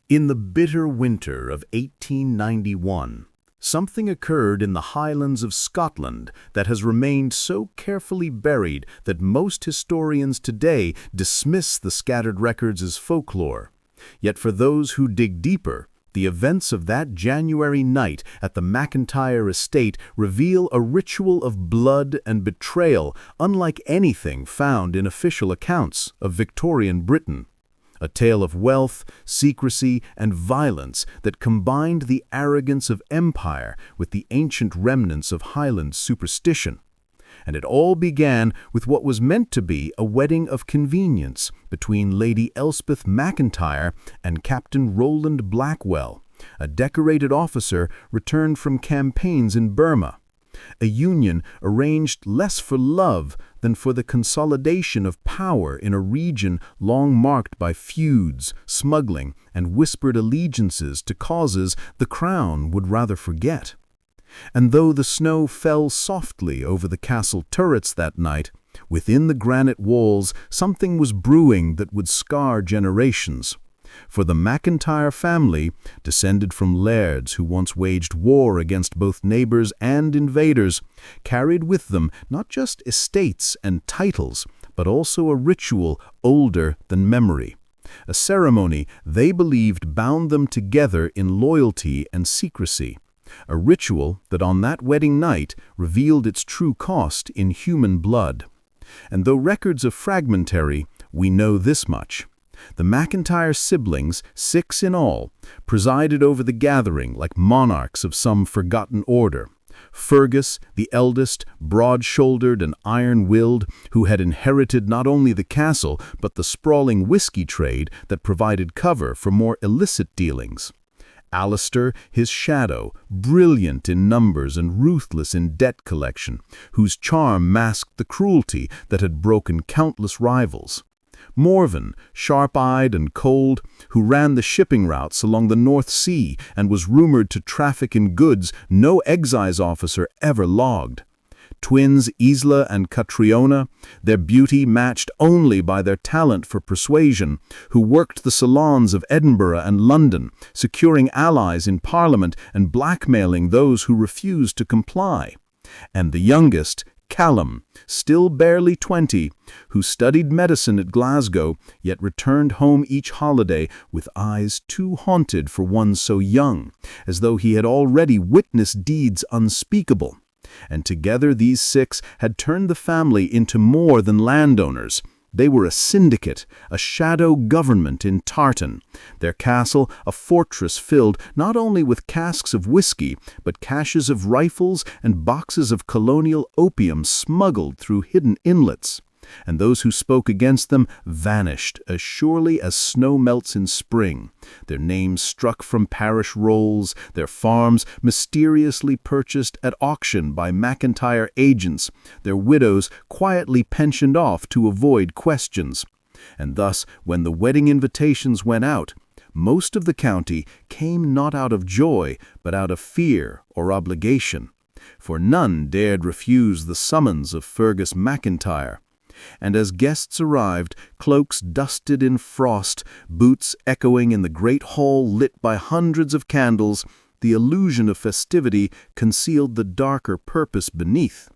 In the bitter winter of 1891, something occurred in the Highlands of Scotland that has remained so carefully buried that most historians today dismiss the scattered records as folklore. Yet for those who dig deeper, the events of that January night at the MacIntyre estate reveal a ritual of blood and betrayal unlike anything found in official accounts of Victorian Britain. A tale of wealth, secrecy, and violence that combined the arrogance of empire with the ancient remnants of Highland superstition. And it all began with what was meant to be a wedding of convenience between Lady Elspeth MacIntyre and Captain Roland Blackwell, a decorated officer returned from campaigns in Burma. A union arranged less for love than for the consolidation of power in a region long marked by feuds, smuggling, and whispered allegiances to causes the crown would rather forget. And though the snow fell softly over the castle turrets that night, within the granite walls something was brewing that would scar generations. For the MacIntyre family, descended from lairds who once waged war against both neighbors and invaders, carried with them not just estates and titles, but also a ritual older than memory. A ceremony they believed bound them together in loyalty and secrecy. A ritual that on that wedding night revealed its true cost in human blood. And though records are fragmentary, we know this much. The MacIntyre siblings, 6 in all, presided over the gathering like monarchs of some forgotten order. Fergus, the eldest, broad-shouldered and iron-willed, who had inherited not only the castle but the sprawling whiskey trade that provided cover for more illicit dealings. Alistair, his shadow, brilliant in numbers and ruthless in debt collection, whose charm masked the cruelty that had broken countless rivals. Morven, sharp-eyed and cold, who ran the shipping routes along the North Sea and was rumored to traffic in goods no excise officer ever logged. Twins Isla and Catriona, their beauty matched only by their talent for persuasion, who worked the salons of Edinburgh and London, securing allies in Parliament and blackmailing those who refused to comply. And the youngest, Callum, still barely 20, who studied medicine at Glasgow, yet returned home each holiday with eyes too haunted for one so young, as though he had already witnessed deeds unspeakable. And together these 6 had turned the family into more than landowners. They were a syndicate, a shadow government in Tartan, their castle a fortress filled not only with casks of whiskey, but caches of rifles and boxes of colonial opium smuggled through hidden inlets. And those who spoke against them vanished as surely as snow melts in spring, their names struck from parish rolls, their farms mysteriously purchased at auction by MacIntyre agents, their widows quietly pensioned off to avoid questions. And thus, when the wedding invitations went out, most of the county came not out of joy, but out of fear or obligation. For none dared refuse the summons of Fergus MacIntyre. And as guests arrived, cloaks dusted in frost, boots echoing in the great hall lit by hundreds of candles, the illusion of festivity concealed the darker purpose beneath.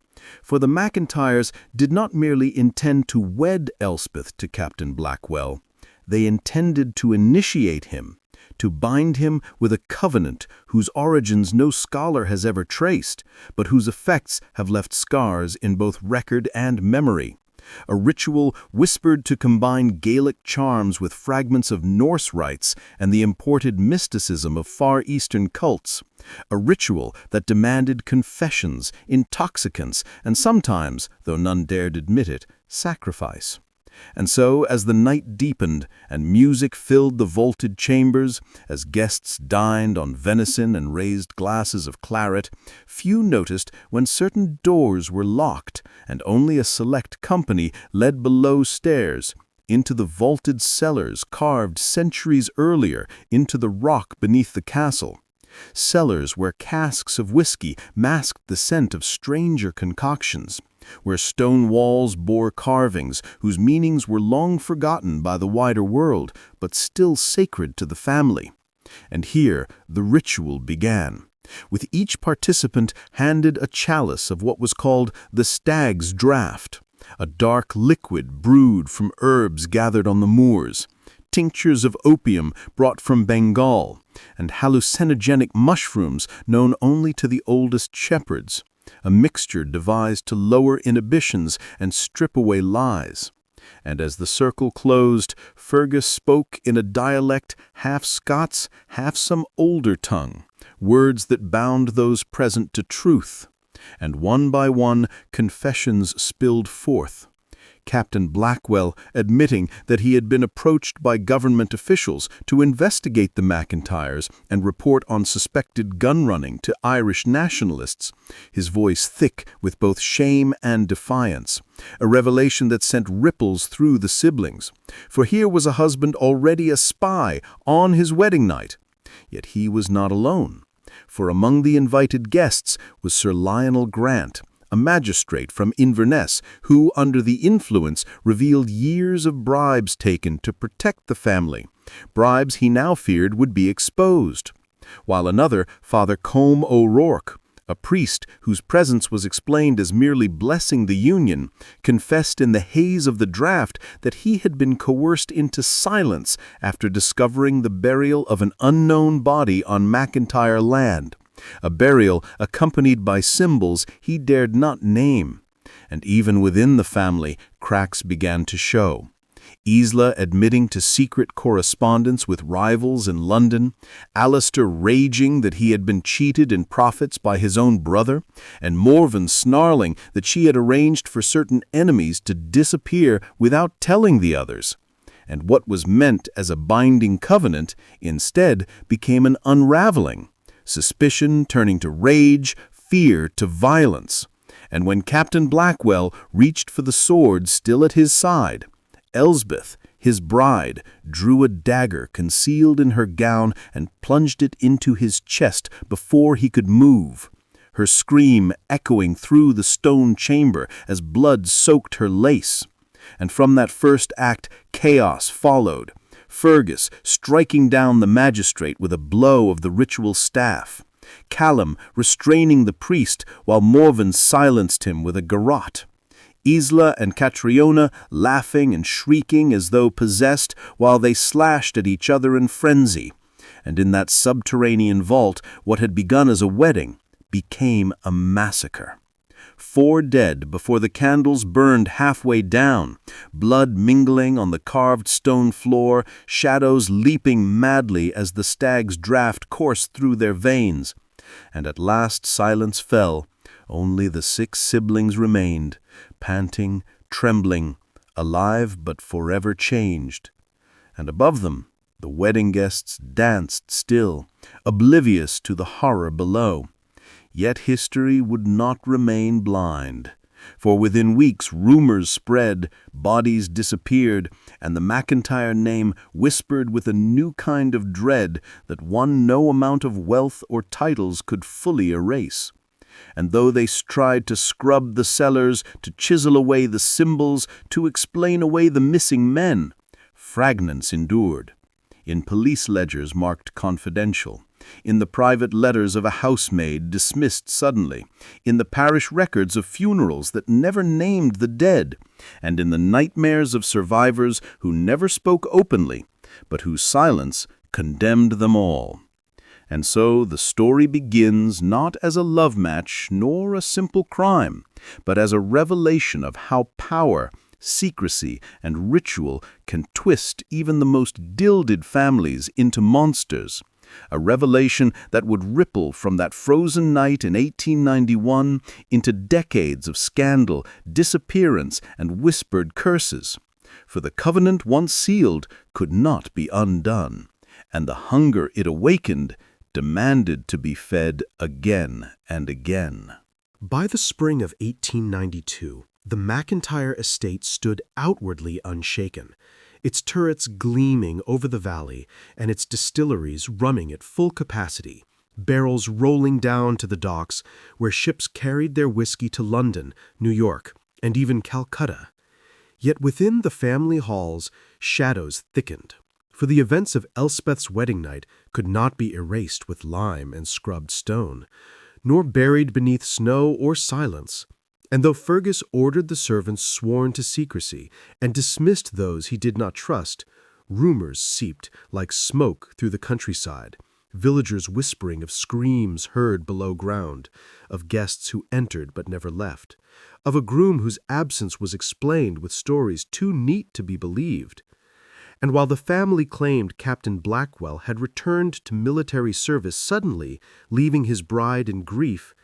For the MacIntyres did not merely intend to wed Elspeth to Captain Blackwell. They intended to initiate him, to bind him with a covenant whose origins no scholar has ever traced, but whose effects have left scars in both record and memory. A ritual whispered to combine Gaelic charms with fragments of Norse rites and the imported mysticism of Far Eastern cults. A ritual that demanded confessions, intoxicants, and sometimes, though none dared admit it, sacrifice. And so, as the night deepened and music filled the vaulted chambers, as guests dined on venison and raised glasses of claret, few noticed when certain doors were locked and only a select company led below stairs, into the vaulted cellars carved centuries earlier into the rock beneath the castle. Cellars where casks of whiskey masked the scent of stranger concoctions, where stone walls bore carvings whose meanings were long forgotten by the wider world, but still sacred to the family. And here the ritual began, with each participant handed a chalice of what was called the stag's draught, a dark liquid brewed from herbs gathered on the moors, tinctures of opium brought from Bengal, and hallucinogenic mushrooms known only to the oldest shepherds, a mixture devised to lower inhibitions and strip away lies. And as the circle closed, Fergus spoke in a dialect half Scots, half some older tongue, words that bound those present to truth. And one by one confessions spilled forth. Captain Blackwell admitting that he had been approached by government officials to investigate the MacIntyres and report on suspected gun-running to Irish nationalists, his voice thick with both shame and defiance, a revelation that sent ripples through the siblings. For here was a husband already a spy on his wedding night. Yet he was not alone, for among the invited guests was Sir Lionel Grant, a magistrate from Inverness who, under the influence, revealed years of bribes taken to protect the family, bribes he now feared would be exposed. While another, Father Combe O'Rourke, a priest whose presence was explained as merely blessing the union, confessed in the haze of the draught that he had been coerced into silence after discovering the burial of an unknown body on MacIntyre land, a burial accompanied by symbols he dared not name. And even within the family, cracks began to show. Isla admitting to secret correspondence with rivals in London, Alistair raging that he had been cheated in profits by his own brother, and Morven snarling that she had arranged for certain enemies to disappear without telling the others. And what was meant as a binding covenant instead became an unraveling, suspicion turning to rage, fear to violence. And when Captain Blackwell reached for the sword still at his side, Elsbeth, his bride, drew a dagger concealed in her gown and plunged it into his chest before he could move, her scream echoing through the stone chamber as blood soaked her lace. And from that first act, chaos followed, Fergus striking down the magistrate with a blow of the ritual staff, Callum restraining the priest while Morven silenced him with a garrote, Isla and Catriona laughing and shrieking as though possessed while they slashed at each other in frenzy. And in that subterranean vault, what had begun as a wedding became a massacre. 4 dead before the candles burned halfway down, blood mingling on the carved stone floor, shadows leaping madly as the stag's draught coursed through their veins. And at last silence fell. Only the 6 siblings remained, panting, trembling, alive but forever changed. And above them, the wedding guests danced still, oblivious to the horror below. Yet history would not remain blind, for within weeks rumors spread, bodies disappeared, and the MacIntyre name whispered with a new kind of dread that one no amount of wealth or titles could fully erase. And though they tried to scrub the cellars, to chisel away the symbols, to explain away the missing men, fragments endured. In police ledgers marked confidential, in the private letters of a housemaid dismissed suddenly, in the parish records of funerals that never named the dead, and in the nightmares of survivors who never spoke openly, but whose silence condemned them all. And so the story begins not as a love match nor a simple crime, but as a revelation of how power, secrecy, and ritual can twist even the most gilded families into monsters. A revelation that would ripple from that frozen night in 1891 into decades of scandal, disappearance, and whispered curses. For the covenant once sealed could not be undone, and the hunger it awakened demanded to be fed again and again. By the spring of 1892, the MacIntyre estate stood outwardly unshaken, its turrets gleaming over the valley and its distilleries running at full capacity, barrels rolling down to the docks where ships carried their whiskey to London, New York, and even Calcutta. Yet within the family halls, shadows thickened. For the events of Elspeth's wedding night could not be erased with lime and scrubbed stone, nor buried beneath snow or silence. And though Fergus ordered the servants sworn to secrecy and dismissed those he did not trust, rumors seeped like smoke through the countryside, villagers whispering of screams heard below ground, of guests who entered but never left, of a groom whose absence was explained with stories too neat to be believed. And while the family claimed Captain Blackwell had returned to military service suddenly, leaving his bride in grief,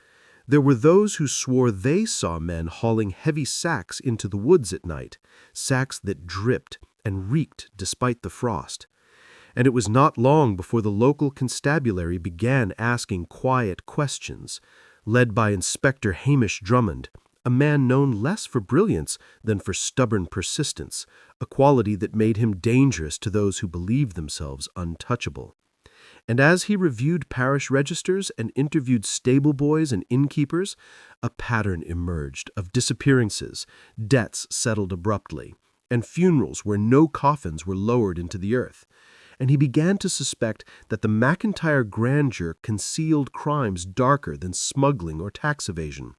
there were those who swore they saw men hauling heavy sacks into the woods at night, sacks that dripped and reeked despite the frost. And it was not long before the local constabulary began asking quiet questions, led by Inspector Hamish Drummond, a man known less for brilliance than for stubborn persistence, a quality that made him dangerous to those who believed themselves untouchable. And as he reviewed parish registers and interviewed stable boys and innkeepers, a pattern emerged of disappearances, debts settled abruptly, and funerals where no coffins were lowered into the earth. And he began to suspect that the MacIntyre grandeur concealed crimes darker than smuggling or tax evasion.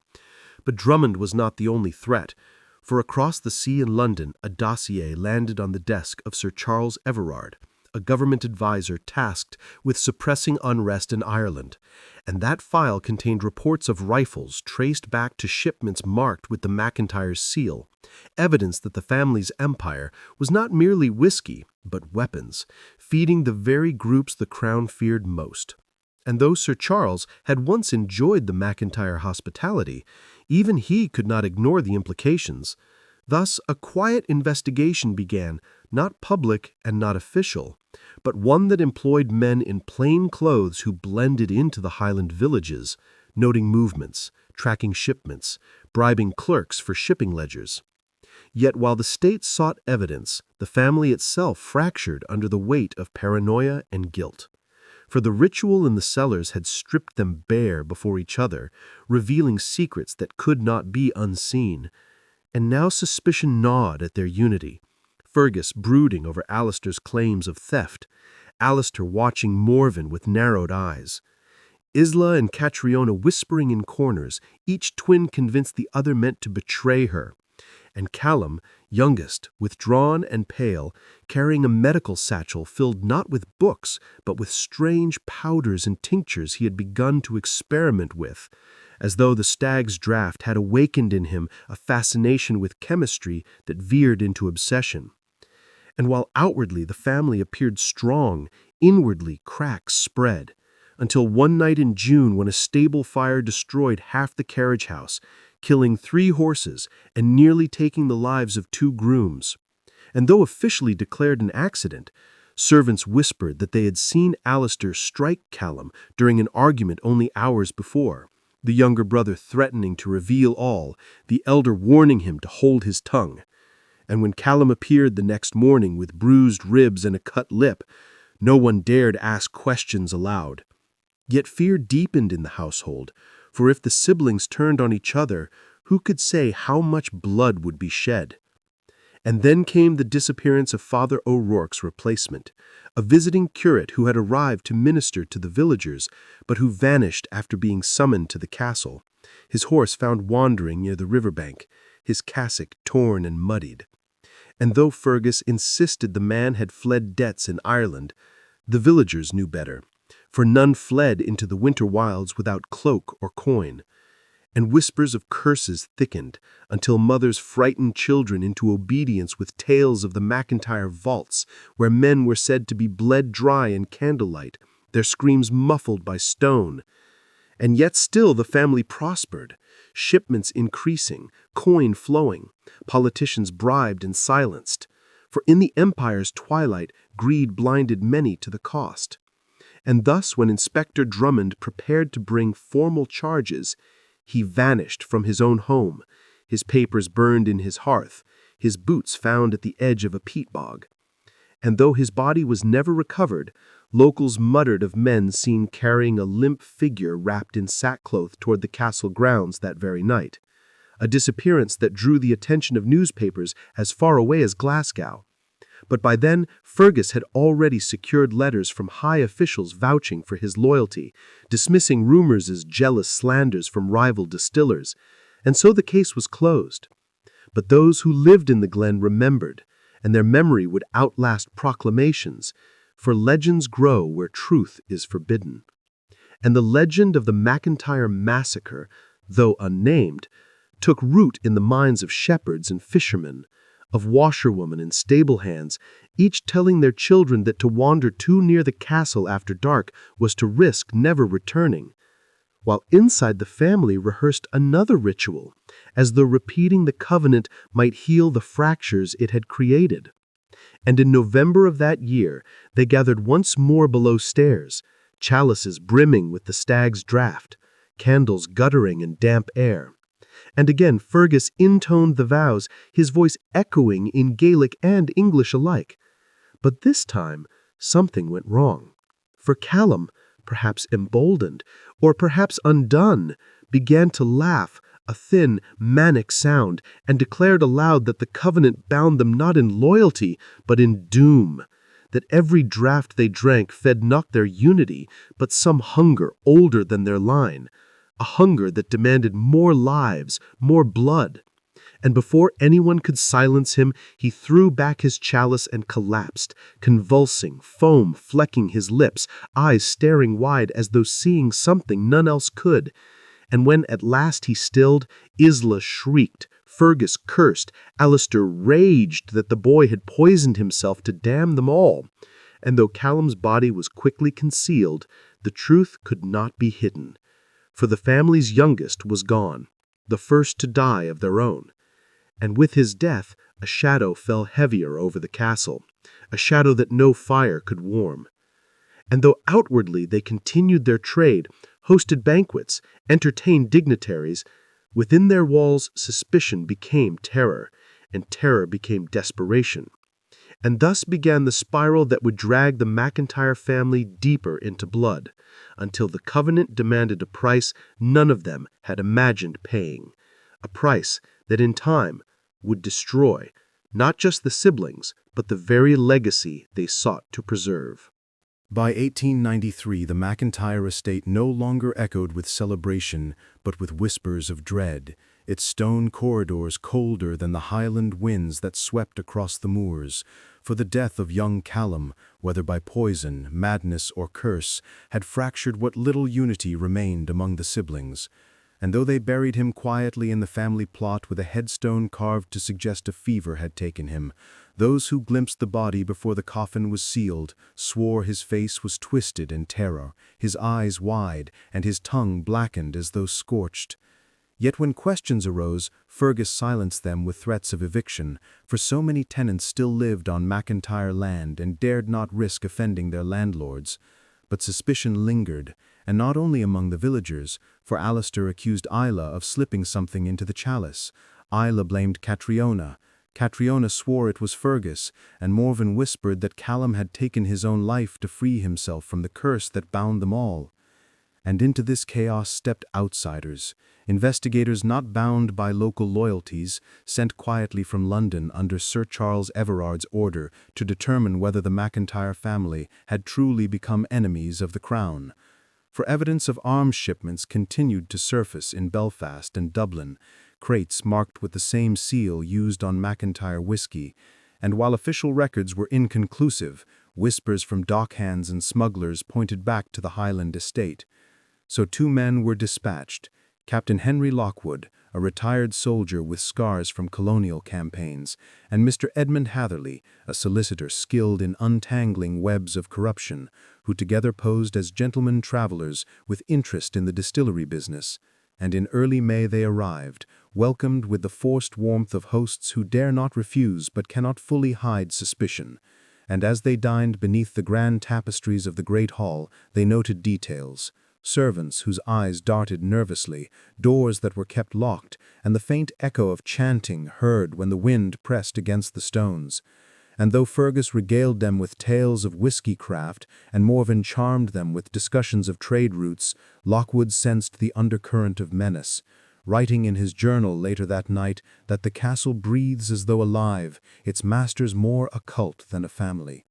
But Drummond was not the only threat, for across the sea in London a dossier landed on the desk of Sir Charles Everard, a government advisor tasked with suppressing unrest in Ireland, and that file contained reports of rifles traced back to shipments marked with the MacIntyre's seal, evidence that the family's empire was not merely whiskey, but weapons, feeding the very groups the crown feared most. And though Sir Charles had once enjoyed the MacIntyre hospitality, even he could not ignore the implications. Thus, a quiet investigation began, not public and not official, but one that employed men in plain clothes who blended into the Highland villages, noting movements, tracking shipments, bribing clerks for shipping ledgers. Yet while the state sought evidence, the family itself fractured under the weight of paranoia and guilt. For the ritual in the cellars had stripped them bare before each other, revealing secrets that could not be unseen. And now suspicion gnawed at their unity. Fergus brooding over Alistair's claims of theft, Alistair watching Morven with narrowed eyes. Isla and Catriona whispering in corners, each twin convinced the other meant to betray her. And Callum, youngest, withdrawn and pale, carrying a medical satchel filled not with books, but with strange powders and tinctures he had begun to experiment with, as though the stag's draught had awakened in him a fascination with chemistry that veered into obsession. And while outwardly the family appeared strong, inwardly cracks spread, until one night in June when a stable fire destroyed half the carriage house, killing 3 horses and nearly taking the lives of 2 grooms. And though officially declared an accident, servants whispered that they had seen Alistair strike Callum during an argument only hours before, the younger brother threatening to reveal all, the elder warning him to hold his tongue. And when Callum appeared the next morning with bruised ribs and a cut lip, no one dared ask questions aloud. Yet fear deepened in the household, for if the siblings turned on each other, who could say how much blood would be shed? And then came the disappearance of Father O'Rourke's replacement, a visiting curate who had arrived to minister to the villagers, but who vanished after being summoned to the castle, his horse found wandering near the riverbank, his cassock torn and muddied. And though Fergus insisted the man had fled debts in Ireland, the villagers knew better, for none fled into the winter wilds without cloak or coin. And whispers of curses thickened, until mothers frightened children into obedience with tales of the MacIntyre vaults, where men were said to be bled dry in candlelight, their screams muffled by stone. And yet still the family prospered, shipments increasing, coin flowing, politicians bribed and silenced. For in the empire's twilight, greed blinded many to the cost. And thus when Inspector Drummond prepared to bring formal charges, he vanished from his own home, his papers burned in his hearth, his boots found at the edge of a peat bog. And though his body was never recovered, locals muttered of men seen carrying a limp figure wrapped in sackcloth toward the castle grounds that very night, a disappearance that drew the attention of newspapers as far away as Glasgow. But by then, Fergus had already secured letters from high officials vouching for his loyalty, dismissing rumors as jealous slanders from rival distillers, and so the case was closed. But those who lived in the glen remembered, and their memory would outlast proclamations, for legends grow where truth is forbidden. And the legend of the MacIntyre massacre, though unnamed, took root in the minds of shepherds and fishermen, of washerwomen and stable hands, each telling their children that to wander too near the castle after dark was to risk never returning, while inside the family rehearsed another ritual, as though repeating the covenant might heal the fractures it had created. And in November of that year, they gathered once more below stairs, chalices brimming with the stag's draught, candles guttering in damp air. And again Fergus intoned the vows, his voice echoing in Gaelic and English alike. But this time, something went wrong. For Callum, perhaps emboldened, or perhaps undone, began to laugh, a thin, manic sound, and declared aloud that the covenant bound them not in loyalty, but in doom, that every draught they drank fed not their unity, but some hunger older than their line, a hunger that demanded more lives, more blood. And before anyone could silence him, he threw back his chalice and collapsed, convulsing, foam flecking his lips, eyes staring wide as though seeing something none else could. And when at last he stilled, Isla shrieked, Fergus cursed, Alistair raged that the boy had poisoned himself to damn them all. And though Callum's body was quickly concealed, the truth could not be hidden. For the family's youngest was gone, the first to die of their own. And with his death, a shadow fell heavier over the castle, a shadow that no fire could warm. And though outwardly they continued their trade, hosted banquets, entertained dignitaries, within their walls suspicion became terror, and terror became desperation. And thus began the spiral that would drag the MacIntyre family deeper into blood, until the covenant demanded a price none of them had imagined paying, a price that in time would destroy not just the siblings, but the very legacy they sought to preserve. By 1893, the MacIntyre estate no longer echoed with celebration, but with whispers of dread, its stone corridors colder than the Highland winds that swept across the moors, for the death of young Callum, whether by poison, madness, or curse, had fractured what little unity remained among the siblings. And though they buried him quietly in the family plot with a headstone carved to suggest a fever had taken him, those who glimpsed the body before the coffin was sealed swore his face was twisted in terror, his eyes wide, and his tongue blackened as though scorched. Yet when questions arose, Fergus silenced them with threats of eviction, for so many tenants still lived on MacIntyre land and dared not risk offending their landlords. But suspicion lingered, and not only among the villagers, for Alistair accused Isla of slipping something into the chalice. Isla blamed Catriona. Catriona swore it was Fergus, and Morven whispered that Callum had taken his own life to free himself from the curse that bound them all. And into this chaos stepped outsiders, investigators not bound by local loyalties, sent quietly from London under Sir Charles Everard's order to determine whether the MacIntyre family had truly become enemies of the Crown. For evidence of arms shipments continued to surface in Belfast and Dublin, crates marked with the same seal used on MacIntyre whiskey, and while official records were inconclusive, whispers from dockhands and smugglers pointed back to the Highland estate. So two men were dispatched, Captain Henry Lockwood, a retired soldier with scars from colonial campaigns, and Mr. Edmund Hatherley, a solicitor skilled in untangling webs of corruption, who together posed as gentlemen travelers with interest in the distillery business. And in early May they arrived, welcomed with the forced warmth of hosts who dare not refuse but cannot fully hide suspicion. And as they dined beneath the grand tapestries of the great hall, they noted details. Servants whose eyes darted nervously, doors that were kept locked, and the faint echo of chanting heard when the wind pressed against the stones. And though Fergus regaled them with tales of whiskey craft, and Morven charmed them with discussions of trade routes, Lockwood sensed the undercurrent of menace. writing in his journal later that night that the castle breathes as though alive, its masters more a cult than a family.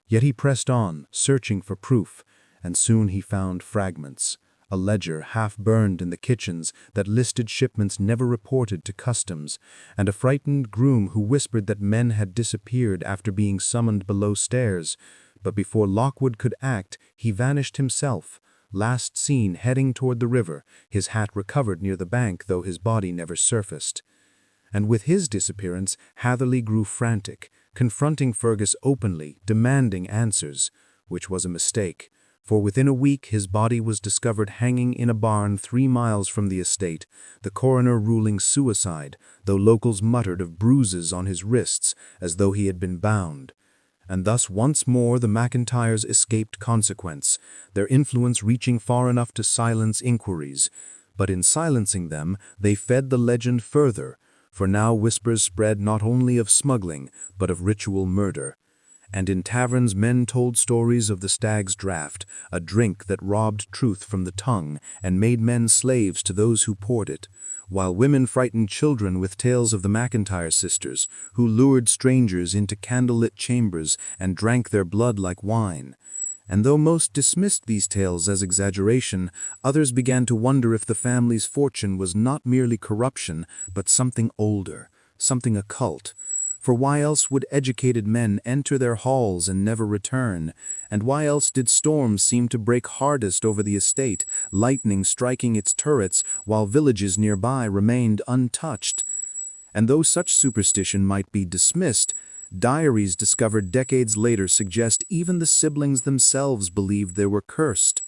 Yet he pressed on, searching for proof, and soon he found fragments, a ledger half-burned in the kitchens that listed shipments never reported to customs, and a frightened groom who whispered that men had disappeared after being summoned below stairs. But before Lockwood could act, he vanished himself, last seen heading toward the river, his hat recovered near the bank though his body never surfaced. And with his disappearance, Hatherley grew frantic, confronting Fergus openly, demanding answers, which was a mistake, for within a week his body was discovered hanging in a barn 3 miles from the estate, the coroner ruling suicide, though locals muttered of bruises on his wrists as though he had been bound. And thus once more the MacIntyres escaped consequence, their influence reaching far enough to silence inquiries. But in silencing them, they fed the legend further, for now whispers spread not only of smuggling, but of ritual murder. And in taverns men told stories of the stag's draught, a drink that robbed truth from the tongue and made men slaves to those who poured it, while women frightened children with tales of the MacIntyre sisters, who lured strangers into candlelit chambers and drank their blood like wine. And though most dismissed these tales as exaggeration, others began to wonder if the family's fortune was not merely corruption, but something older, something occult. For why else would educated men enter their halls and never return? And why else did storms seem to break hardest over the estate, lightning striking its turrets while villages nearby remained untouched? And though such superstition might be dismissed, diaries discovered decades later suggest even the siblings themselves believed they were cursed.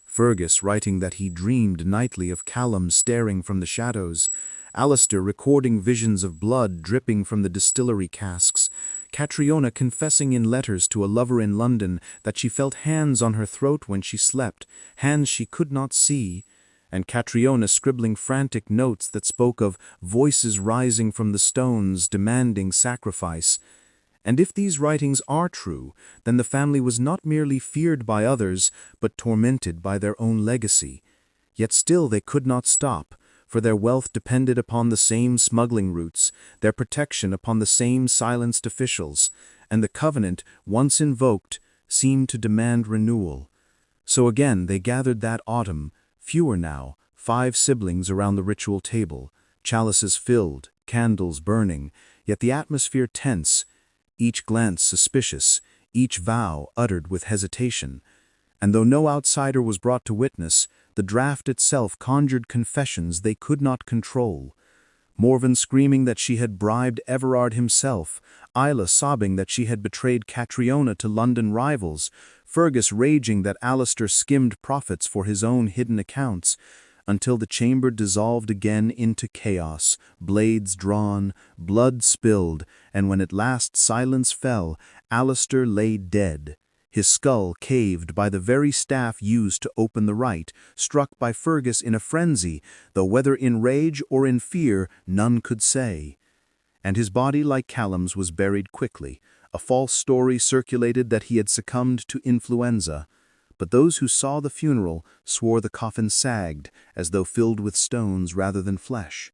Fergus writing that he dreamed nightly of Callum staring from the shadows, Alistair recording visions of blood dripping from the distillery casks, Catriona confessing in letters to a lover in London that she felt hands on her throat when she slept, hands she could not see, and Catriona scribbling frantic notes that spoke of voices rising from the stones demanding sacrifice. And if these writings are true, then the family was not merely feared by others, but tormented by their own legacy. Yet still they could not stop, for their wealth depended upon the same smuggling routes, their protection upon the same silenced officials, and the covenant, once invoked, seemed to demand renewal. So again they gathered that autumn, fewer now, 5 siblings around the ritual table, chalices filled, candles burning, yet the atmosphere tense, each glance suspicious, each vow uttered with hesitation. And though no outsider was brought to witness, the draught itself conjured confessions they could not control. Morven screaming that she had bribed Everard himself, Isla sobbing that she had betrayed Catriona to London rivals, Fergus raging that Alistair skimmed profits for his own hidden accounts, until the chamber dissolved again into chaos, blades drawn, blood spilled, and when at last silence fell, Alistair lay dead, his skull caved by the very staff used to open the rite, struck by Fergus in a frenzy, though whether in rage or in fear none could say. And his body, like Callum's, was buried quickly. A false story circulated that he had succumbed to influenza, but those who saw the funeral swore the coffin sagged, as though filled with stones rather than flesh.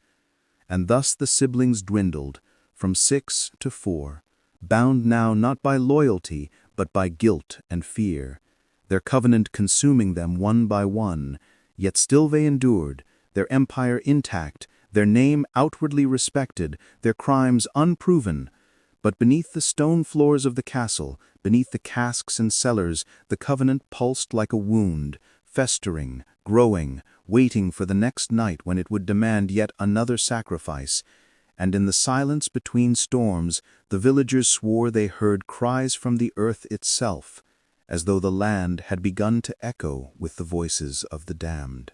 And thus the siblings dwindled, from 6 to 4, bound now not by loyalty, but by guilt and fear, their covenant consuming them one by one, yet still they endured, their empire intact, their name outwardly respected, their crimes unproven. But beneath the stone floors of the castle, beneath the casks and cellars, the covenant pulsed like a wound, festering, growing, waiting for the next night when it would demand yet another sacrifice. And in the silence between storms, the villagers swore they heard cries from the earth itself, as though the land had begun to echo with the voices of the damned.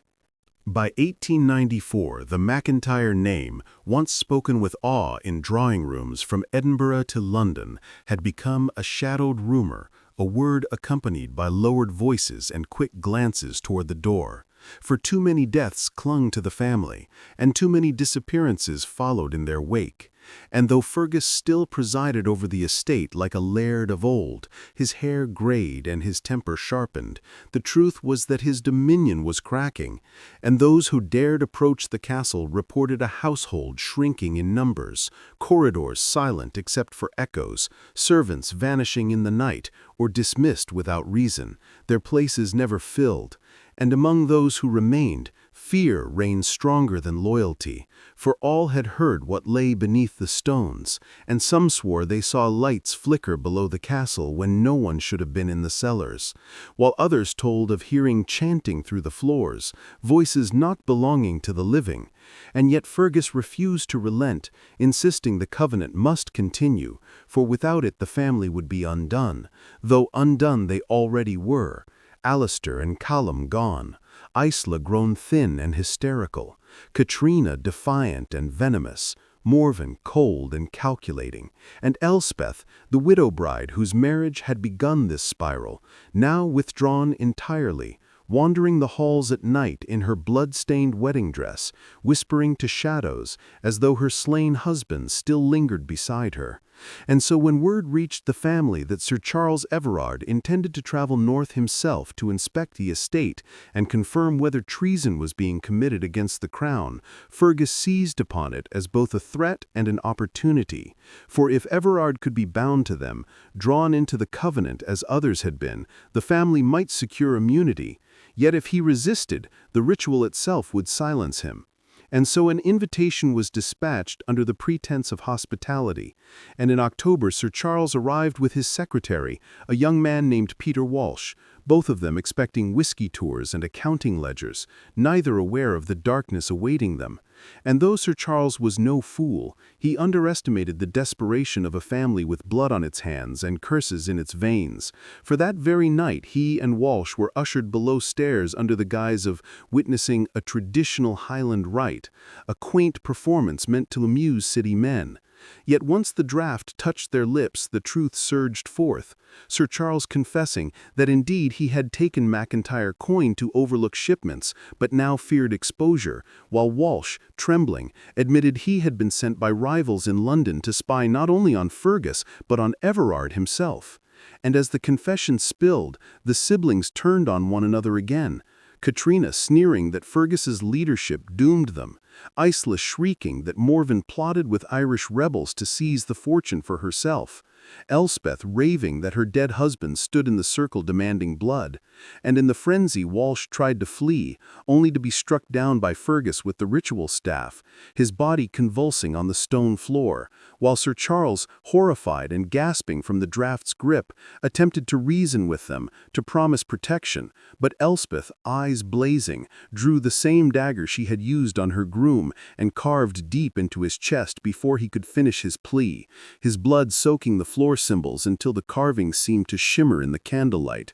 By 1894, the MacIntyre name, once spoken with awe in drawing rooms from Edinburgh to London, had become a shadowed rumor, a word accompanied by lowered voices and quick glances toward the door. For too many deaths clung to the family, and too many disappearances followed in their wake. And though Fergus still presided over the estate like a laird of old, his hair greyed and his temper sharpened, the truth was that his dominion was cracking, and those who dared approach the castle reported a household shrinking in numbers, corridors silent except for echoes, servants vanishing in the night or dismissed without reason, their places never filled. And among those who remained, fear reigned stronger than loyalty, for all had heard what lay beneath the stones, and some swore they saw lights flicker below the castle when no one should have been in the cellars, while others told of hearing chanting through the floors, voices not belonging to the living. And yet Fergus refused to relent, insisting the covenant must continue, for without it the family would be undone, though undone they already were. Alistair and Callum gone, Isla grown thin and hysterical, Katrina defiant and venomous, Morven cold and calculating, and Elspeth, the widow bride whose marriage had begun this spiral, now withdrawn entirely, wandering the halls at night in her blood-stained wedding dress, whispering to shadows as though her slain husband still lingered beside her. And so when word reached the family that Sir Charles Everard intended to travel north himself to inspect the estate and confirm whether treason was being committed against the crown, Fergus seized upon it as both a threat and an opportunity. For if Everard could be bound to them, drawn into the covenant as others had been, the family might secure immunity. Yet if he resisted, the ritual itself would silence him. And so an invitation was dispatched under the pretense of hospitality, and in October Sir Charles arrived with his secretary, a young man named Peter Walsh, both of them expecting whiskey tours and accounting ledgers, neither aware of the darkness awaiting them. And though Sir Charles was no fool, he underestimated the desperation of a family with blood on its hands and curses in its veins. For that very night he and Walsh were ushered below stairs under the guise of witnessing a traditional Highland rite, a quaint performance meant to amuse city men. Yet once the draught touched their lips, the truth surged forth, Sir Charles confessing that indeed he had taken MacIntyre coin to overlook shipments, but now feared exposure, while Walsh, trembling, admitted he had been sent by rivals in London to spy not only on Fergus, but on Everard himself. And as the confession spilled, the siblings turned on one another again, Katrina sneering that Fergus's leadership doomed them, Isla shrieking that Morven plotted with Irish rebels to seize the fortune for herself, Elspeth raving that her dead husband stood in the circle demanding blood, and in the frenzy Walsh tried to flee, only to be struck down by Fergus with the ritual staff, his body convulsing on the stone floor, while Sir Charles, horrified and gasping from the draught's grip, attempted to reason with them, to promise protection, but Elspeth, eyes blazing, drew the same dagger she had used on her groom and carved deep into his chest before he could finish his plea, his blood soaking the floor symbols until the carvings seemed to shimmer in the candlelight.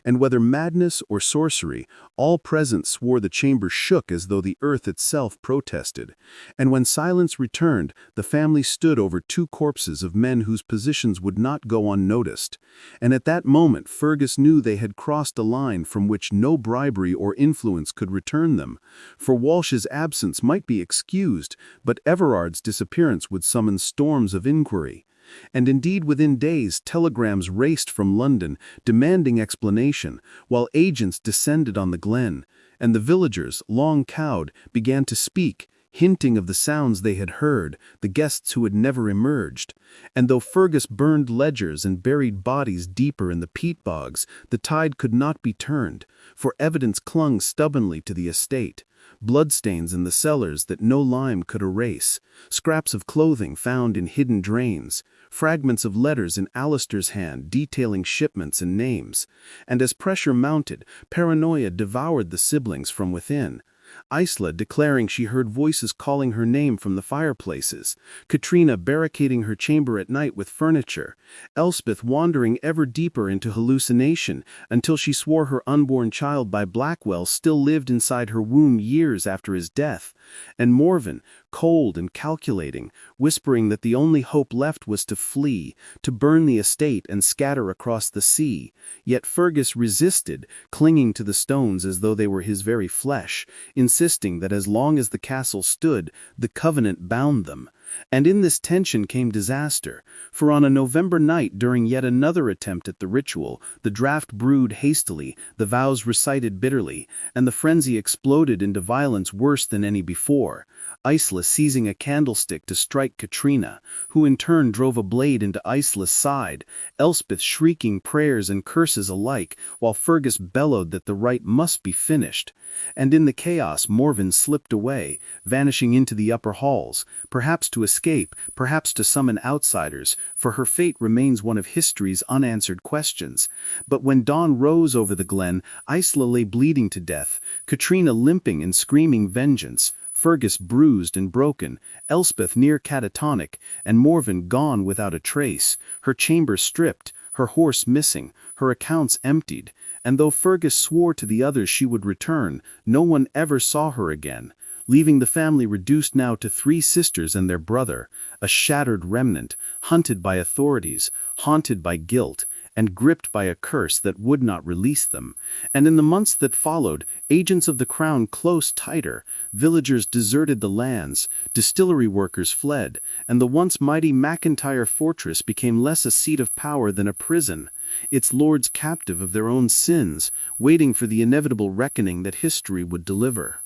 And whether madness or sorcery, all present swore the chamber shook as though the earth itself protested. And when silence returned, the family stood over two corpses of men whose positions would not go unnoticed. And at that moment Fergus knew they had crossed a line from which no bribery or influence could return them. For Walsh's absence might be excused, but Everard's disappearance would summon storms of inquiry. And indeed within days telegrams raced from London, demanding explanation, while agents descended on the glen, and the villagers, long cowed, began to speak, hinting of the sounds they had heard, the guests who had never emerged. And though Fergus burned ledgers and buried bodies deeper in the peat bogs, the tide could not be turned, for evidence clung stubbornly to the estate. Bloodstains in the cellars that no lime could erase, scraps of clothing found in hidden drains, fragments of letters in Alistair's hand detailing shipments and names. And as pressure mounted, paranoia devoured the siblings from within. Isla declaring she heard voices calling her name from the fireplaces, Katrina barricading her chamber at night with furniture, Elspeth wandering ever deeper into hallucination until she swore her unborn child by Blackwell still lived inside her womb years after his death, and Morven, cold and calculating, whispering that the only hope left was to flee, to burn the estate and scatter across the sea. Yet Fergus resisted, clinging to the stones as though they were his very flesh, insisting that as long as the castle stood, the covenant bound them. And in this tension came disaster, for on a November night during yet another attempt at the ritual, the draught brewed hastily, the vows recited bitterly, and the frenzy exploded into violence worse than any before. Isla seizing a candlestick to strike Katrina, who in turn drove a blade into Isla's side, Elspeth shrieking prayers and curses alike, while Fergus bellowed that the rite must be finished. And in the chaos Morven slipped away, vanishing into the upper halls, perhaps to escape, perhaps to summon outsiders, for her fate remains one of history's unanswered questions. But when dawn rose over the glen, Isla lay bleeding to death, Katrina limping and screaming vengeance, Fergus bruised and broken, Elspeth near catatonic, and Morven gone without a trace, her chamber stripped, her horse missing, her accounts emptied, and though Fergus swore to the others she would return, no one ever saw her again, leaving the family reduced now to 3 sisters and their brother, a shattered remnant, hunted by authorities, haunted by guilt, and gripped by a curse that would not release them. And in the months that followed, agents of the crown close tighter, villagers deserted the lands, distillery workers fled, and the once mighty MacIntyre fortress became less a seat of power than a prison, its lords captive of their own sins, waiting for the inevitable reckoning that history would deliver.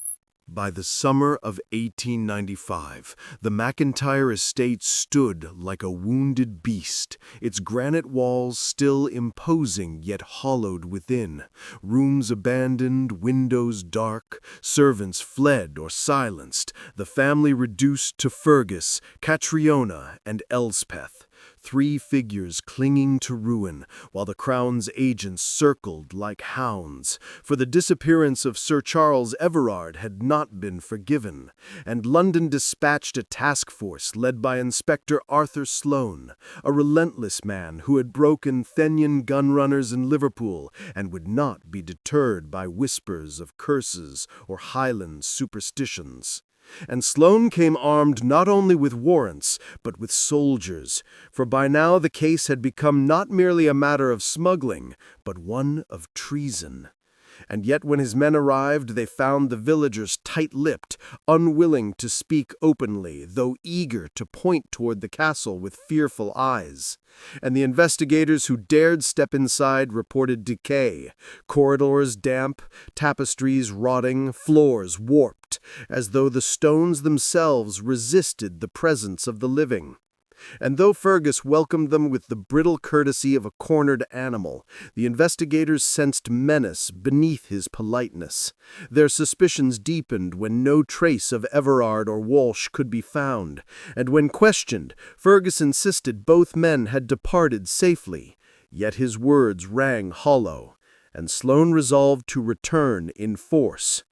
By the summer of 1895, the MacIntyre estate stood like a wounded beast, its granite walls still imposing yet hollowed within, rooms abandoned, windows dark, servants fled or silenced, the family reduced to Fergus, Catriona, and Elspeth. 3 figures clinging to ruin, while the Crown's agents circled like hounds, for the disappearance of Sir Charles Everard had not been forgiven, and London dispatched a task force led by Inspector Arthur Sloane, a relentless man who had broken Fenian gunrunners in Liverpool and would not be deterred by whispers of curses or Highland superstitions. And Sloane came armed not only with warrants, but with soldiers, for by now the case had become not merely a matter of smuggling, but one of treason. And yet when his men arrived, they found the villagers tight-lipped, unwilling to speak openly, though eager to point toward the castle with fearful eyes. And the investigators who dared step inside reported decay, corridors damp, tapestries rotting, floors warped, as though the stones themselves resisted the presence of the living. And though Fergus welcomed them with the brittle courtesy of a cornered animal, the investigators sensed menace beneath his politeness. Their suspicions deepened when no trace of Everard or Walsh could be found, and when questioned, Fergus insisted both men had departed safely. Yet his words rang hollow, and Sloane resolved to return in force.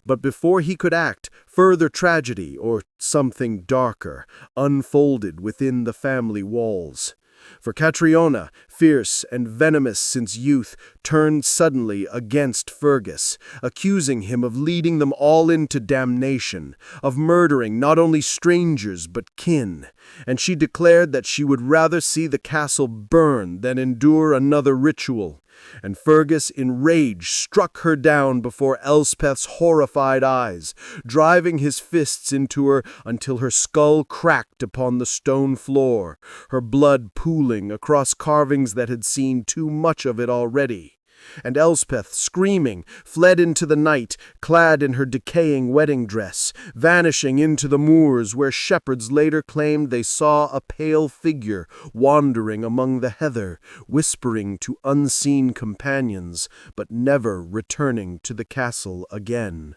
But before he could act, further tragedy, or something darker, unfolded within the family walls. For Catriona, fierce and venomous since youth, turned suddenly against Fergus, accusing him of leading them all into damnation, of murdering not only strangers but kin, and she declared that she would rather see the castle burn than endure another ritual. And Fergus, in rage, struck her down before Elspeth's horrified eyes, driving his fists into her until her skull cracked upon the stone floor, her blood pooling across carvings that had seen too much of it already. And Elspeth, screaming, fled into the night, clad in her decaying wedding dress, vanishing into the moors where shepherds later claimed they saw a pale figure wandering among the heather, whispering to unseen companions, but never returning to the castle again.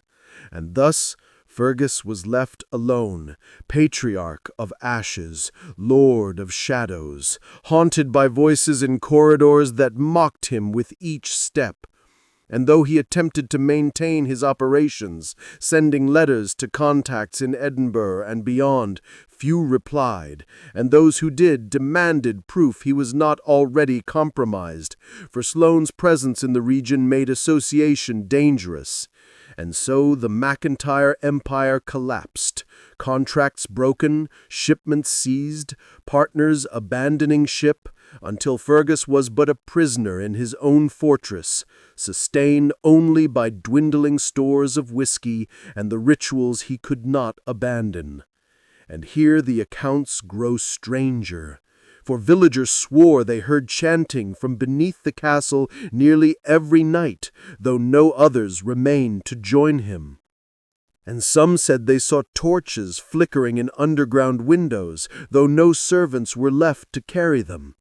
And thus Fergus was left alone, patriarch of ashes, lord of shadows, haunted by voices in corridors that mocked him with each step. And though he attempted to maintain his operations, sending letters to contacts in Edinburgh and beyond, few replied, and those who did demanded proof he was not already compromised, for Sloane's presence in the region made association dangerous. And so the MacIntyre Empire collapsed, contracts broken, shipments seized, partners abandoning ship, until Fergus was but a prisoner in his own fortress, sustained only by dwindling stores of whiskey and the rituals he could not abandon. And here the accounts grow stranger, for villagers swore they heard chanting from beneath the castle nearly every night, though no others remained to join him. And some said they saw torches flickering in underground windows, though no servants were left to carry them.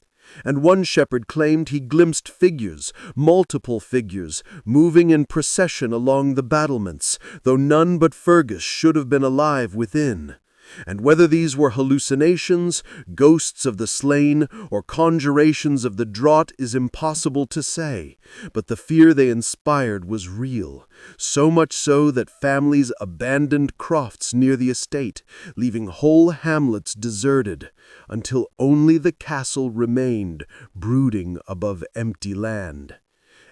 And one shepherd claimed he glimpsed figures, multiple figures, moving in procession along the battlements, though none but Fergus should have been alive within. And whether these were hallucinations, ghosts of the slain, or conjurations of the draught is impossible to say, but the fear they inspired was real, so much so that families abandoned crofts near the estate, leaving whole hamlets deserted, until only the castle remained, brooding above empty land.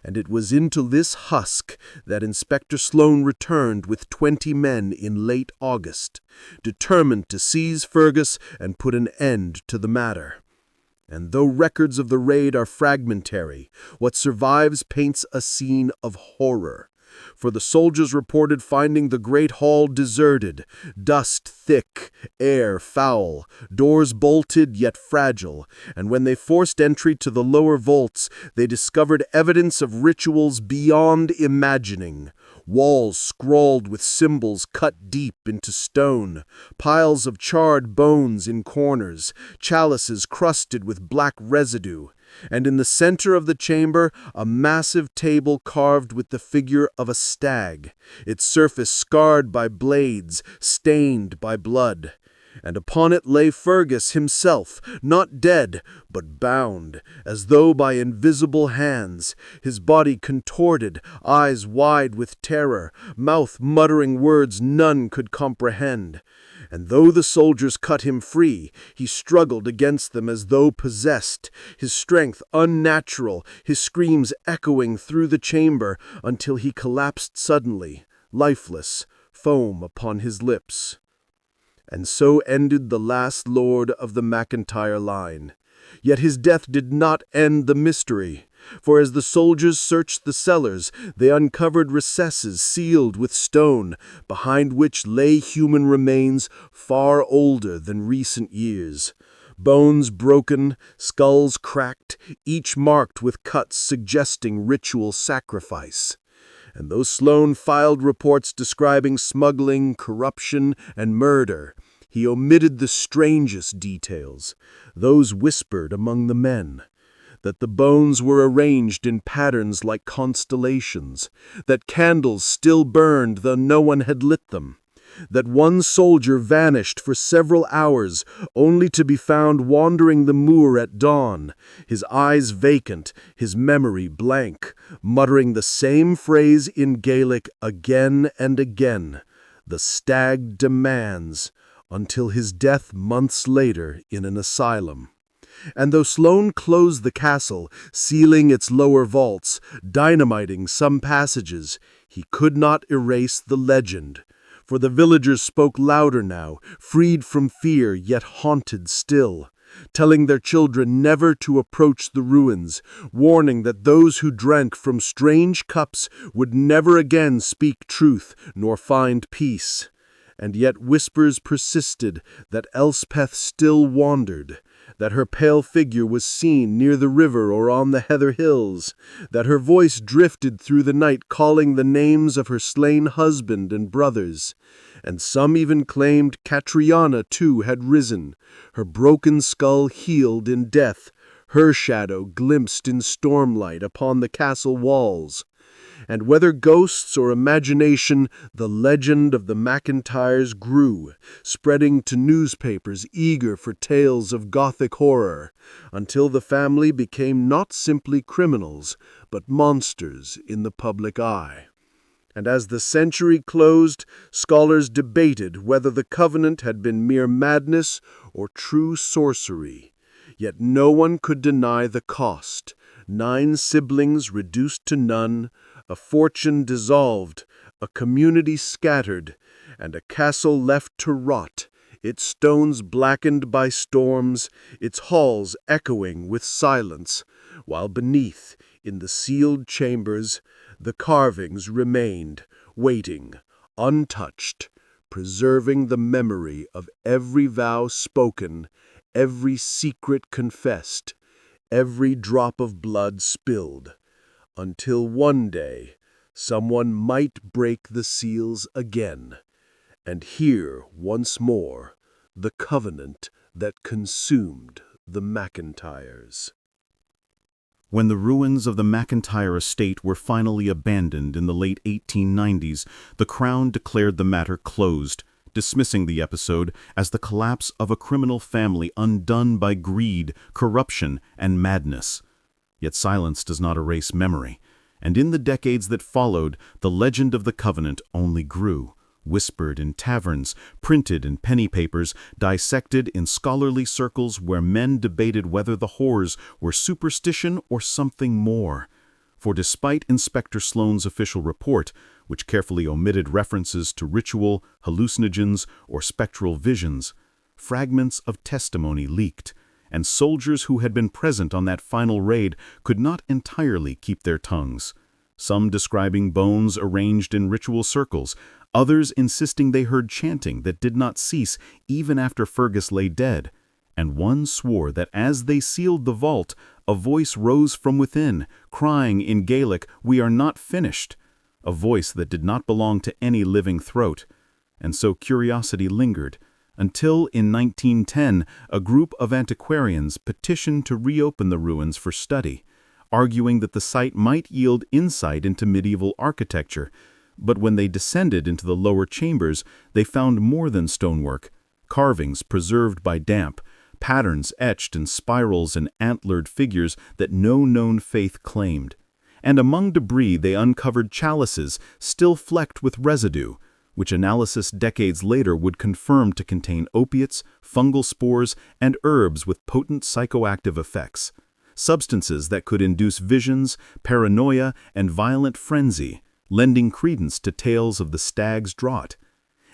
And it was into this husk that Inspector Sloane returned with 20 men in late August, determined to seize Fergus and put an end to the matter. And though records of the raid are fragmentary, what survives paints a scene of horror. For the soldiers reported finding the great hall deserted, dust thick, air foul, doors bolted yet fragile, and when they forced entry to the lower vaults, they discovered evidence of rituals beyond imagining. Walls scrawled with symbols cut deep into stone, piles of charred bones in corners, chalices crusted with black residue, and in the center of the chamber a massive table carved with the figure of a stag, its surface scarred by blades, stained by blood. And upon it lay Fergus himself, not dead, but bound, as though by invisible hands, his body contorted, eyes wide with terror, mouth muttering words none could comprehend. And though the soldiers cut him free, he struggled against them as though possessed, his strength unnatural, his screams echoing through the chamber, until he collapsed suddenly, lifeless, foam upon his lips. And so ended the last lord of the MacIntyre line. Yet his death did not end the mystery, for as the soldiers searched the cellars, they uncovered recesses sealed with stone, behind which lay human remains far older than recent years. Bones broken, skulls cracked, each marked with cuts suggesting ritual sacrifice. And though Sloane filed reports describing smuggling, corruption, and murder, he omitted the strangest details, those whispered among the men, that the bones were arranged in patterns like constellations, that candles still burned though no one had lit them, that one soldier vanished for several hours only to be found wandering the moor at dawn, his eyes vacant, his memory blank, muttering the same phrase in Gaelic again and again, "The stag demands," until his death months later in an asylum. And though Sloane closed the castle, sealing its lower vaults, dynamiting some passages, he could not erase the legend. For the villagers spoke louder now, freed from fear yet haunted still, telling their children never to approach the ruins, warning that those who drank from strange cups would never again speak truth nor find peace. And yet whispers persisted that Elspeth still wandered, that her pale figure was seen near the river or on the heather hills, that her voice drifted through the night calling the names of her slain husband and brothers. And some even claimed Catriona too had risen, her broken skull healed in death, her shadow glimpsed in stormlight upon the castle walls. And whether ghosts or imagination, the legend of the MacIntyres grew, spreading to newspapers eager for tales of Gothic horror, until the family became not simply criminals, but monsters in the public eye. And as the century closed, scholars debated whether the Covenant had been mere madness or true sorcery. Yet no one could deny the cost. 9 siblings reduced to none, a fortune dissolved, a community scattered, and a castle left to rot, its stones blackened by storms, its halls echoing with silence, while beneath, in the sealed chambers, the carvings remained, waiting, untouched, preserving the memory of every vow spoken, every secret confessed, every drop of blood spilled, until one day someone might break the seals again and hear once more the covenant that consumed the MacIntyres. When the ruins of the MacIntyre estate were finally abandoned in the late 1890s, the Crown declared the matter closed, dismissing the episode as the collapse of a criminal family undone by greed, corruption, and madness. Yet silence does not erase memory, and in the decades that followed, the legend of the Covenant only grew. Whispered in taverns, printed in penny papers, dissected in scholarly circles where men debated whether the horrors were superstition or something more. For despite Inspector Sloane's official report, which carefully omitted references to ritual, hallucinogens, or spectral visions, fragments of testimony leaked, and soldiers who had been present on that final raid could not entirely keep their tongues. Some describing bones arranged in ritual circles, others insisting they heard chanting that did not cease even after Fergus lay dead, and one swore that as they sealed the vault, a voice rose from within, crying in Gaelic, "We are not finished," a voice that did not belong to any living throat. And so curiosity lingered, until in 1910 a group of antiquarians petitioned to reopen the ruins for study, arguing that the site might yield insight into medieval architecture. But when they descended into the lower chambers, they found more than stonework, carvings preserved by damp, patterns etched in spirals and antlered figures that no known faith claimed. And among debris they uncovered chalices still flecked with residue, which analysis decades later would confirm to contain opiates, fungal spores, and herbs with potent psychoactive effects, substances that could induce visions, paranoia, and violent frenzy, lending credence to tales of the stag's draught.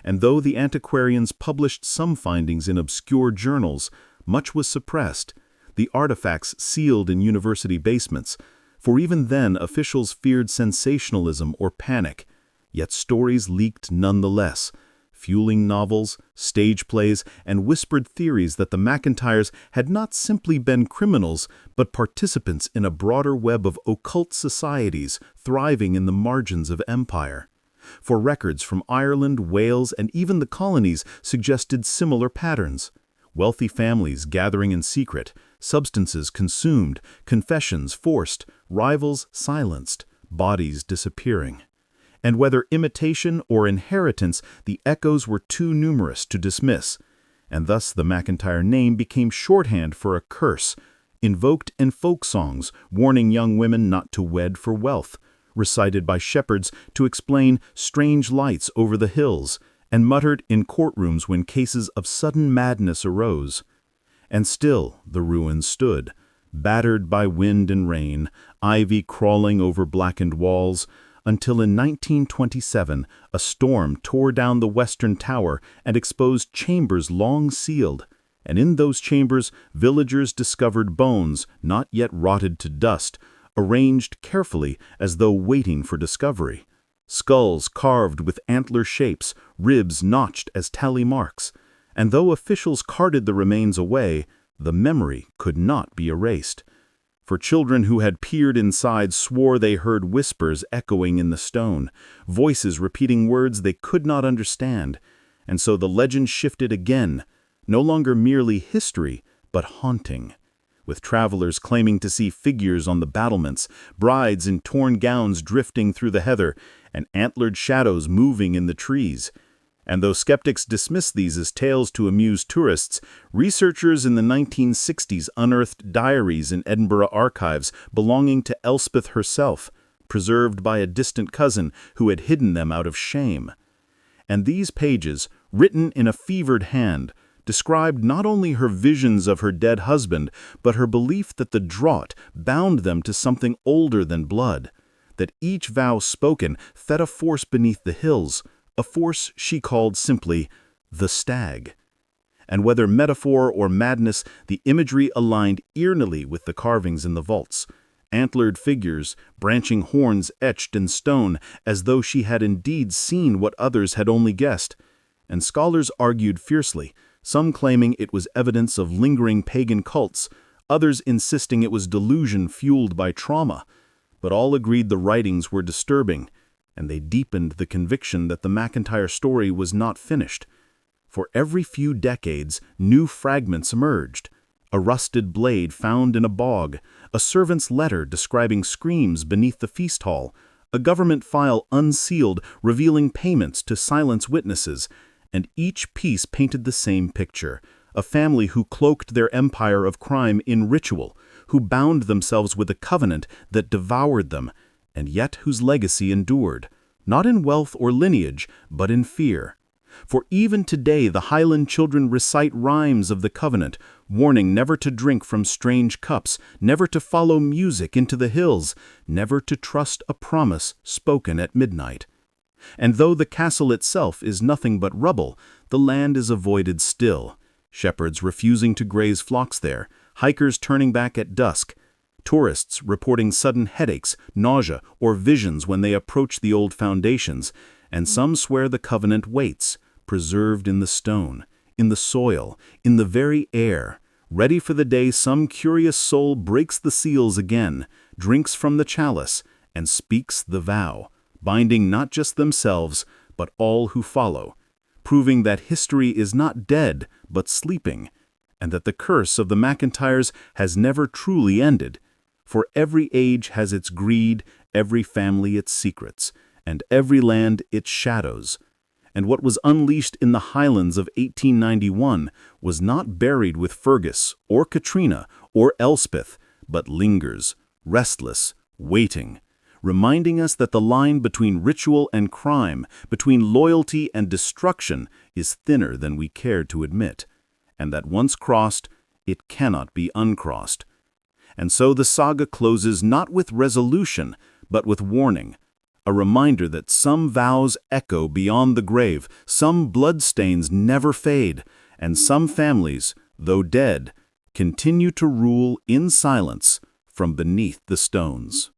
And though the antiquarians published some findings in obscure journals, much was suppressed, the artifacts sealed in university basements, for even then officials feared sensationalism or panic, yet stories leaked nonetheless, fueling novels, stage plays, and whispered theories that the MacIntyres had not simply been criminals, but participants in a broader web of occult societies thriving in the margins of empire. For records from Ireland, Wales, and even the colonies suggested similar patterns. Wealthy families gathering in secret, substances consumed, confessions forced, rivals silenced, bodies disappearing. And whether imitation or inheritance, the echoes were too numerous to dismiss, and thus the MacIntyre name became shorthand for a curse, invoked in folk songs warning young women not to wed for wealth, recited by shepherds to explain strange lights over the hills, and muttered in courtrooms when cases of sudden madness arose. And still the ruins stood, battered by wind and rain, ivy crawling over blackened walls, until in 1927 a storm tore down the western tower and exposed chambers long sealed, and in those chambers villagers discovered bones, not yet rotted to dust, arranged carefully as though waiting for discovery. Skulls carved with antler shapes, ribs notched as tally marks, and though officials carted the remains away, the memory could not be erased. For children who had peered inside swore they heard whispers echoing in the stone, voices repeating words they could not understand, and so the legend shifted again, no longer merely history, but haunting, with travelers claiming to see figures on the battlements, brides in torn gowns drifting through the heather, and antlered shadows moving in the trees. And though skeptics dismiss these as tales to amuse tourists, researchers in the 1960s unearthed diaries in Edinburgh archives belonging to Elspeth herself, preserved by a distant cousin who had hidden them out of shame. And these pages, written in a fevered hand, described not only her visions of her dead husband, but her belief that the draught bound them to something older than blood, that each vow spoken fed a force beneath the hills, a force she called simply the stag. And whether metaphor or madness, the imagery aligned eernily with the carvings in the vaults, antlered figures, branching horns etched in stone, as though she had indeed seen what others had only guessed. and scholars argued fiercely, some claiming it was evidence of lingering pagan cults, others insisting it was delusion fueled by trauma. But all agreed the writings were disturbing, and they deepened the conviction that the MacIntyre story was not finished. For every few decades, new fragments emerged. A rusted blade found in a bog, a servant's letter describing screams beneath the feast hall, a government file unsealed revealing payments to silence witnesses, and each piece painted the same picture: a family who cloaked their empire of crime in ritual, who bound themselves with a covenant that devoured them, and yet whose legacy endured, not in wealth or lineage, but in fear. For even today the Highland children recite rhymes of the covenant, warning never to drink from strange cups, never to follow music into the hills, never to trust a promise spoken at midnight. And though the castle itself is nothing but rubble, the land is avoided still, shepherds refusing to graze flocks there, hikers turning back at dusk, tourists reporting sudden headaches, nausea, or visions when they approach the old foundations, and some swear the covenant waits, preserved in the stone, in the soil, in the very air, ready for the day some curious soul breaks the seals again, drinks from the chalice, and speaks the vow, binding not just themselves, but all who follow, proving that history is not dead, but sleeping, and that the curse of the MacIntyres has never truly ended. For every age has its greed, every family its secrets, and every land its shadows. And what was unleashed in the Highlands of 1891 was not buried with Fergus or Katrina or Elspeth, but lingers, restless, waiting, reminding us that the line between ritual and crime, between loyalty and destruction, is thinner than we care to admit, and that once crossed, it cannot be uncrossed. And so the saga closes not with resolution, but with warning, a reminder that some vows echo beyond the grave, some bloodstains never fade, and some families, though dead, continue to rule in silence from beneath the stones.